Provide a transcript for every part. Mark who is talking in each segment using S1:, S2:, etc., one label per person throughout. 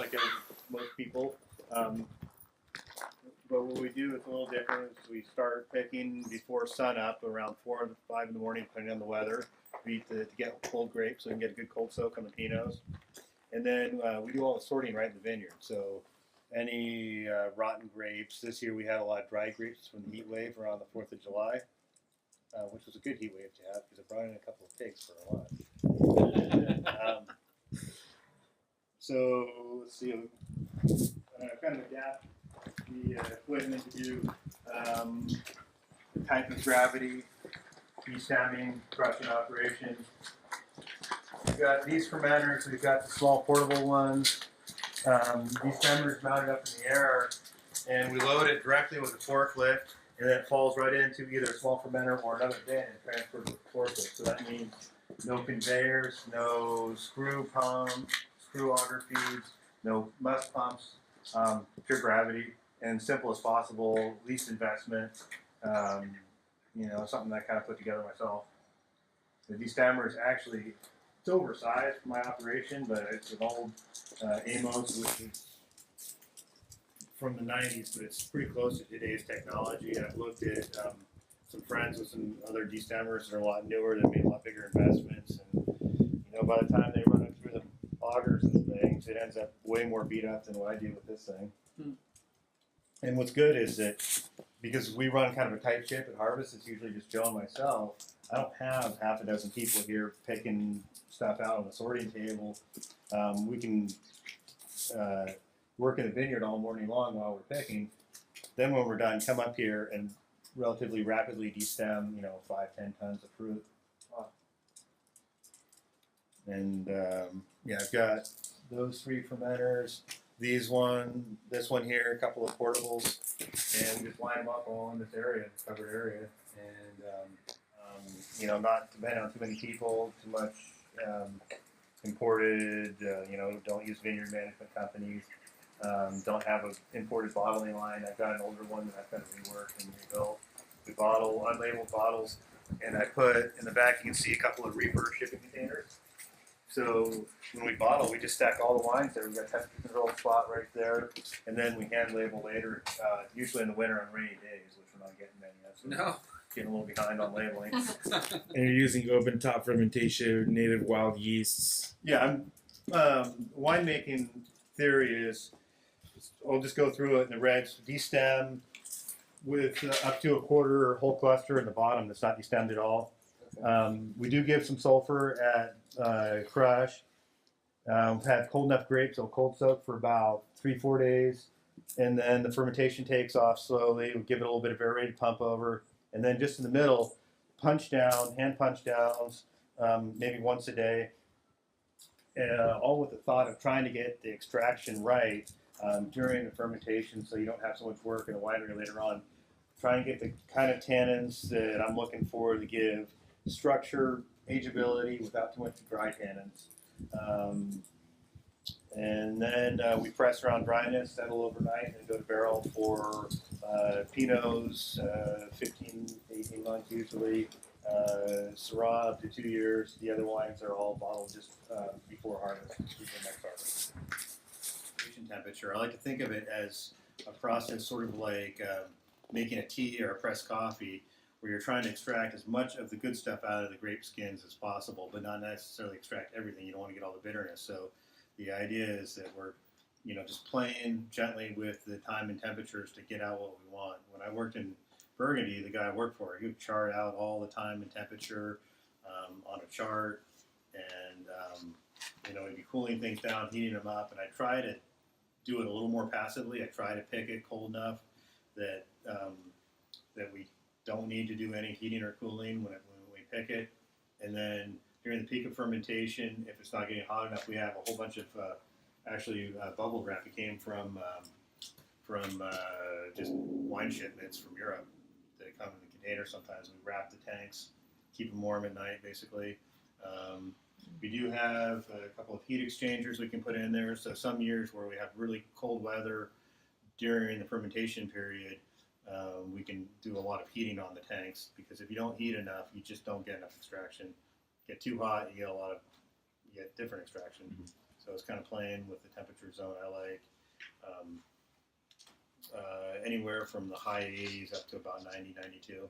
S1: like most people. But what we do is a little different. Is we start picking before sun up, around 4 or 5 in the morning, depending on the weather, to get cold grapes so we can get a good cold soak on the Pinots. And then we do all the sorting right in the vineyard. So any rotten grapes. This year we had a lot of dry grapes from the heat wave around the 4th of July, which was a good heat wave to have because it brought in a couple of pigs for a lot. So let's see, kind of adapt the equipment to do the type of gravity, destemming, crushing operation. We've got these fermenters, we've got the small portable ones. These stemmers mounted up in the air, and we load it directly with a forklift, and then it falls right into either a small fermenter or another bin and transferred with the forklift. So that means no conveyors, no screw pumps, screw auger feeds, no must pumps, pure gravity, and simple as possible, least investment. Something that I kind of put together myself. The destemmer is actually, it's oversized for my operation, but it's an old Amos, which is from the 90s, but it's pretty close to today's technology. And I've looked at some friends with some other destemmers that are a lot newer that made a lot bigger investments. And, by the time they run it through the augers and things, it ends up way more beat up than what I do with this thing. And what's good is that because we run kind of a tight ship at Harvest, it's usually just Joe and myself. I don't have half a dozen people here picking stuff out on the sorting table. We can work in the vineyard all morning long while we're picking. Then when we're done, come up here and relatively rapidly destem, 5-10 tons of fruit. And I've got those 3 fermenters. This one here, a couple of portables, and we just line them up all in this area, this covered area, and not depend on too many people, too much imported. Don't use vineyard management companies. Don't have an imported bottling line. I've got an older one that I've got to rework and rebuild. We bottle unlabeled bottles, and I put in the back. You can see a couple of reefer shipping containers. So when we bottle, we just stack all the wines there. We've got a temperature control spot right there, and then we hand label later, usually in the winter on rainy days, which we're not getting many of. So
S2: No.
S1: Getting a little behind on labeling.
S3: And you're using open top fermentation, native wild yeasts.
S1: Yeah, winemaking theory is, I'll just go through it in the reds. Destem with up to a quarter whole cluster in the bottom that's not destemmed at all. We do give some sulfur at crush. We've had cold enough grapes, so cold soak for about 3-4 days, and then the fermentation takes off slowly. We give it a little bit of aerated pump over, and then just in the middle, hand punch downs, maybe once a day, all with the thought of trying to get the extraction right during the fermentation, so you don't have so much work in the winery later on. Try and get the kind of tannins that I'm looking for to give structure, ageability without too much dry tannins. And then we press around dryness, settle overnight, and go to barrel for Pinots, 15 to 18 months usually. Syrah up to 2 years. The other wines are all bottled just before harvest, the next harvest. Temperature. I like to think of it as a process sort of like making a tea or a pressed coffee, where you're trying to extract as much of the good stuff out of the grape skins as possible, but not necessarily extract everything. You don't want to get all the bitterness. So the idea is that we're, just playing gently with the time and temperatures to get out what we want. When I worked in Burgundy, the guy I worked for, he would chart out all the time and temperature on a chart, and he'd be cooling things down, heating them up, and I try to do it a little more passively. I try to pick it cold enough that we don't need to do any heating or cooling when we pick it. And then during the peak of fermentation, if it's not getting hot enough, we have a whole bunch of bubble wrap. It came from just wine shipments from Europe that come in the container. Sometimes we wrap the tanks, keep them warm at night, basically. We do have a couple of heat exchangers we can put in there. So some years where we have really cold weather during the fermentation period, we can do a lot of heating on the tanks, because if you don't heat enough, you just don't get enough extraction. Get too hot, you get different extraction. So it's kind of playing with the temperature zone I like. Anywhere from the high 80s up to about 90, 92.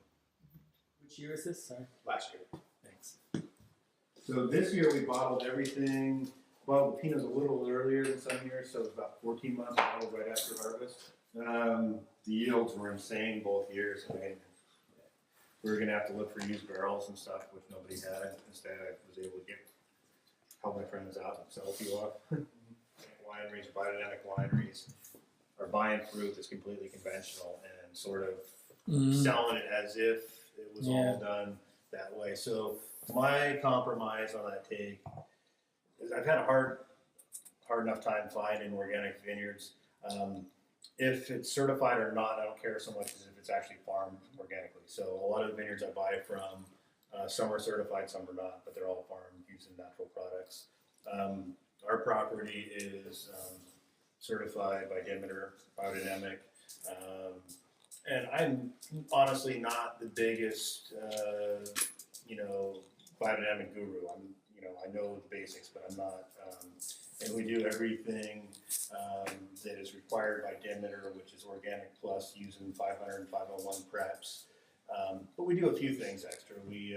S2: Which year is this? Sorry.
S1: Last year.
S2: Thanks.
S1: So this year we bottled everything. Bottled the Pinots a little earlier than some years, so it was about 14 months bottled right after harvest. The yields were insane both years. I mean, we were going to have to look for used barrels and stuff, which nobody had. Instead, I was able to help my friends out and sell a few off. Wineries, biodynamic wineries, are buying fruit that's completely conventional and sort of selling it as if it was all done that way. So my compromise on that take is I've had a hard enough time finding organic vineyards. If it's certified or not, I don't care so much as if it's actually farmed organically. So a lot of the vineyards I buy from, some are certified, some are not, but they're all farmed using natural products. Our property is certified by Demeter, biodynamic, and I'm honestly not the biggest, biodynamic guru. I know the basics, but I'm not. And we do everything that is required by Demeter, which is organic plus using 500 and 501 preps. But we do a few things extra. We,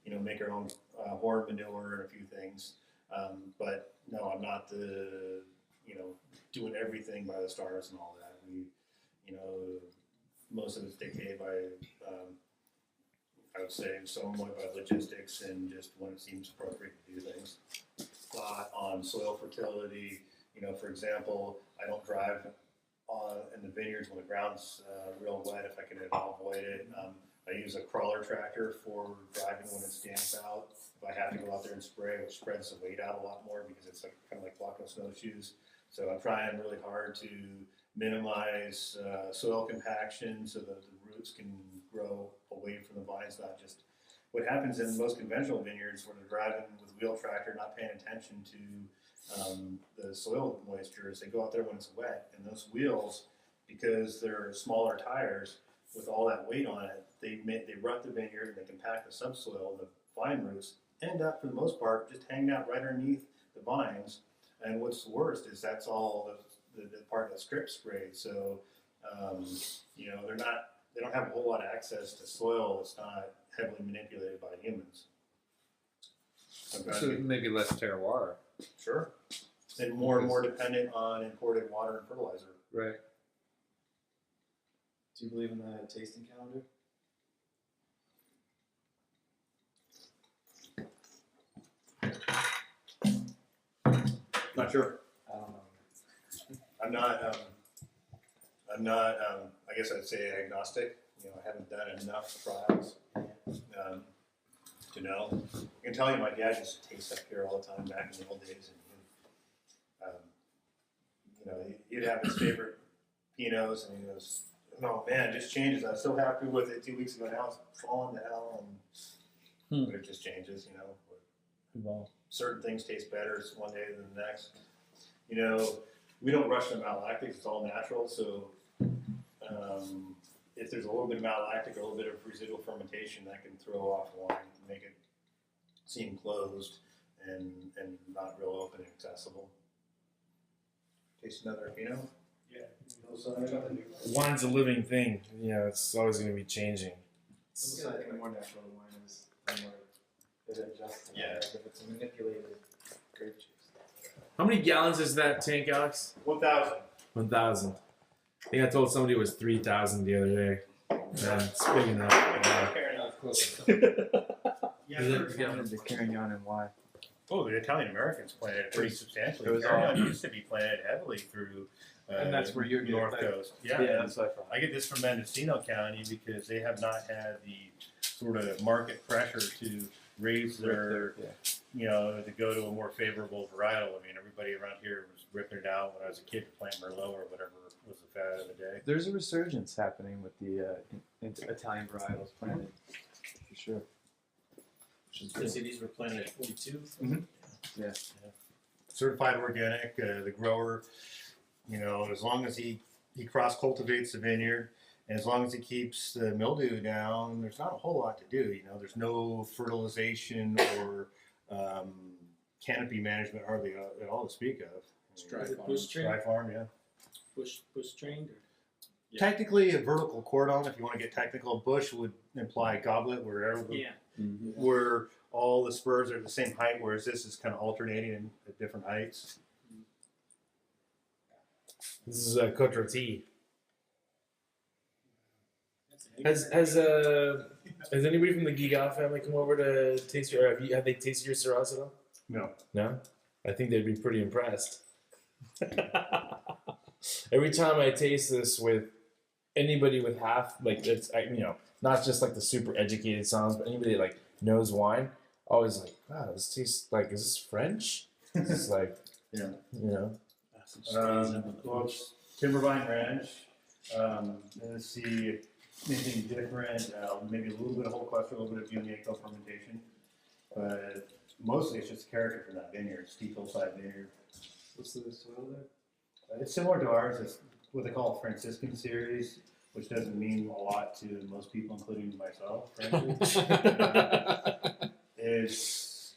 S1: make our own horn manure and a few things. But no, I'm not doing everything by the stars and all that. We, most of it's dictated by, I would say, somewhat by logistics and just when it seems appropriate to do things. On soil fertility, for example, I don't drive in the vineyards when the ground's real wet if I can at all avoid it. I use a crawler tractor for driving when it's damp out. If I have to go out there and spray, it spreads the weight out a lot more because it's kind of like walking with snowshoes. So I'm trying really hard to minimize soil compaction so that the roots can grow away from the vines, not just what happens in most conventional vineyards where they're driving with a wheel tractor, not paying attention to the soil moisture as they go out there when it's wet. And those wheels, because they're smaller tires with all that weight on it, they rut the vineyard and they compact the subsoil. The vine roots end up, for the most part, just hanging out right underneath the vines. And what's worst is that's all the part that's drip sprayed. So, they don't have a whole lot of access to soil that's not heavily manipulated by humans.
S4: So maybe less terroir.
S1: Sure. And more dependent on imported water and fertilizer.
S4: Right.
S2: Do you believe in the tasting calendar?
S1: Not sure.
S2: I don't know.
S1: I'm not. I guess I'd say agnostic. I haven't done enough trials to know. I can tell you, my dad used to taste up here all the time back in the old days, and he'd have his favorite Pinots, and he goes, "No, man, it just changes. I was so happy with it 2 weeks ago. Now it's falling down, but it just changes.
S2: Wow.
S1: Certain things taste better one day than the next. We don't rush the malolactic; it's all natural. So, if there's a little bit of malolactic or a little bit of residual fermentation, that can throw off wine and make it seem closed and not real open and accessible. Taste another Pinot? Yeah.
S3: Wine's a living thing. It's always going to be changing.
S2: Looks like the more natural the wine is, the more it adjusts.
S1: Yeah.
S2: If it's a manipulated grape juice.
S3: How many gallons is that tank, Alex?
S1: 1,000.
S3: 1,000. I think I told somebody it was 3,000 the other day. Yeah, it's big enough.
S2: The Carignan and why?
S1: Oh, the Italian Americans planted it pretty substantially.
S2: It was
S1: Carignan used to be planted heavily through
S2: and that's where you're
S1: North
S2: getting,
S1: Coast. Yeah,
S2: that's what I thought.
S1: I get this from Mendocino County because they have not had the sort of market pressure to raise their, to go to a more favorable varietal. I mean, everybody around here was ripping it out when I was a kid to plant Merlot or whatever was the fad of the day.
S2: There's a resurgence happening with the Italian varietals planted, for sure.
S5: See, these were planted at 42.
S2: Mm-hmm. Yeah.
S1: Certified organic, the grower, as long as he cross cultivates the vineyard, and as long as he keeps the mildew down, there's not a whole lot to do. There's no fertilization or canopy management hardly at all to speak of.
S4: It's dry
S5: Is it
S4: farm.
S5: bush trained?
S1: Dry farm, yeah.
S5: Bush trained or? Yeah.
S1: Technically, a vertical cordon, if you want to get technical, bush would imply goblet, where all the spurs are the same height, whereas this is kind of alternating at different heights.
S3: This is a Cote Rôtie. Has anybody from the Giga family come over to taste your? Have they tasted your Syrahs at all?
S1: No.
S3: No, I think they'd be pretty impressed. Every time I taste this with anybody with half, like it's not just like the super educated sounds, but anybody that, like knows wine, always like, wow, this tastes like, is this French? It's like,
S1: Yeah.
S3: Well,
S1: It's Timbervine Ranch. Let's see anything different. Maybe a little bit of whole cluster, a little bit of Viognier fermentation, but mostly it's just character from that vineyard, steep hillside vineyard.
S2: What's the soil there?
S1: It's similar to ours. It's what they call a Franciscan series, which doesn't mean a lot to most people, including myself, frankly. It's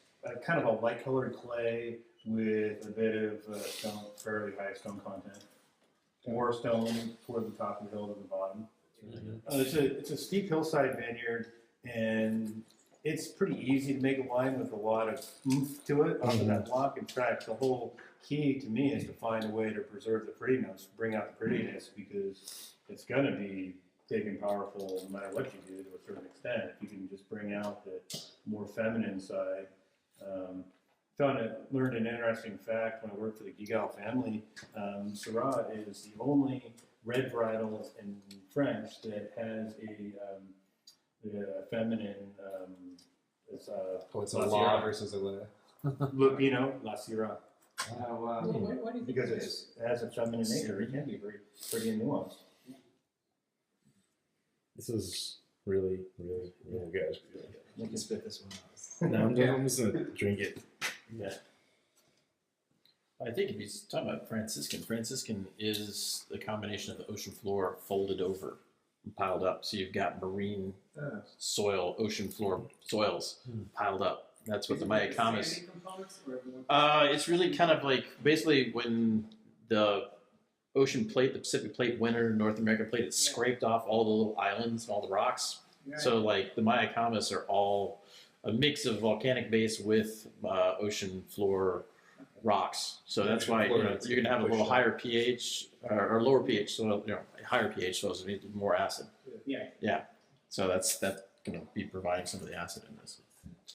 S1: kind of a light-colored clay with a bit of stone, fairly high stone content. More stone toward the top of the hill than the bottom. It's a steep hillside vineyard, and it's pretty easy to make a wine with a lot of oomph to it off of that block. In fact, the whole key to me is to find a way to preserve the prettiness, bring out the prettiness, because it's going to be big and powerful no matter what you do to a certain extent. If you can just bring out the more feminine side. Learned an interesting fact when I worked for the Gigal family. Syrah is the only red varietal in French that has a feminine. It's
S2: a la versus a le.
S1: Lupino, La Syrah.
S2: Oh wow.
S5: Why do you think
S1: Because
S5: it
S1: it
S5: is?
S1: has a feminine nature. It can be very pretty and nuanced.
S3: this is really, really, really good.
S2: You can spit this one out.
S3: No, I'm just gonna drink it.
S1: Yeah.
S5: I think if he's talking about Franciscan is the combination of the ocean floor folded over and piled up. So you've got marine soil, ocean floor soils piled up. That's what the Mayacamas. It's really kind of like basically when the ocean plate, the Pacific plate, winter, North American plate, it scraped off all the little islands and all the rocks. Yeah. So like the Mayacamas are all a mix of volcanic base with ocean floor rocks. So that's why you're going to have a little higher pH or lower pH soil, higher pH soils need more acid. Yeah. So that's going to be providing some of the acid in this.